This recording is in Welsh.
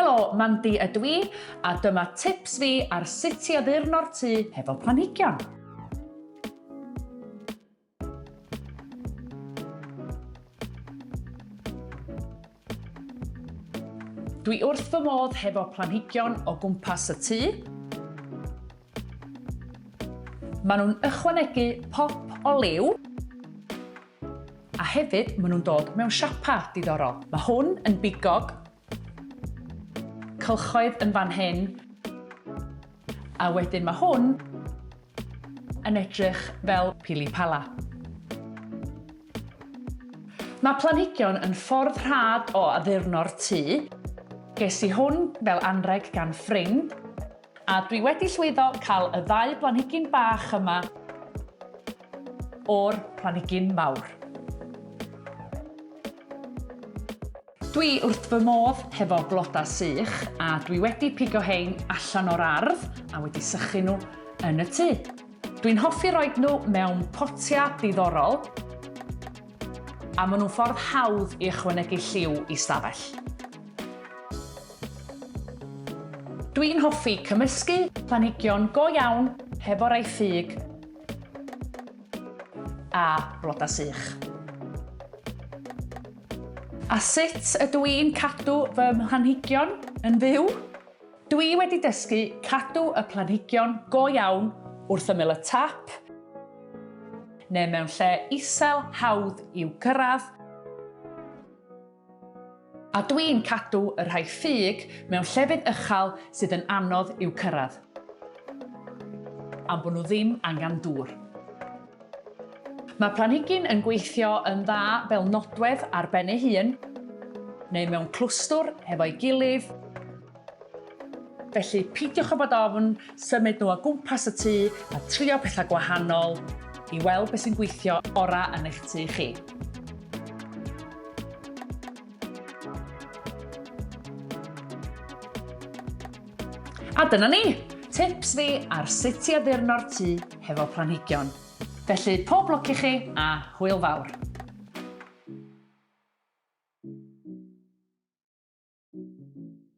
o Mandy ydw I, a dyma tips fi ar sut i addurno'r tŷ hefo planhigion. Dwi wrth fy modd hefo planhigion o gwmpas y tŷ. Maen nhw'n ychwanegu pop o liw, a hefyd maen nhw'n dod mewn siapa diddorol. Mae hwn yn pigog, cylchoedd yn fan hyn, a wedyn mae hwn yn edrych fel pili pala. Mae planhigion yn ffordd rhad o addurno'r tŷ. Ges i hwn fel anreg gan ffrind, a dwi wedi llwyddo cael y 2 planhigyn bach yma o'r planhigyn mawr. Dwi wrth fy modd hefo bloda sych, a dwi wedi pigo hein allan o'r ardd a wedi sychu nhw yn y tŷ. Dwi'n hoffi roed nhw mewn potia diddorol, a maen nhw'n ffordd hawdd i ychwanegu lliw i stafell. Dwi'n hoffi cymysgu planhigion go iawn hefo rai ffug a bloda sych. A sut ydw i'n cadw fy mhlanhigion yn fyw? Dwi wedi dysgu cadw y planhigion go iawn wrth ymyl y tap, neu mewn lle isel hawdd i'w cyrraedd, a dwi'n cadw y rhai ffug mewn llefydd uchel sydd yn anodd i'w cyrraedd, am bod nhw ddim angen dŵr. Mae planhigyn yn gweithio yn dda fel nodwedd ar ben ei hun, neu mewn clwstwr hefo'i gilydd. Felly peidiwch o bod ofn symud nhw o gwmpas y tŷ a trio pethau gwahanol i weld beth sy'n gweithio ora yn eich tŷ chi. A dyna ni, tips fi ar sut i addurno'r tŷ hefo planhigion. Felly pob lwc i chi a hwyl fawr.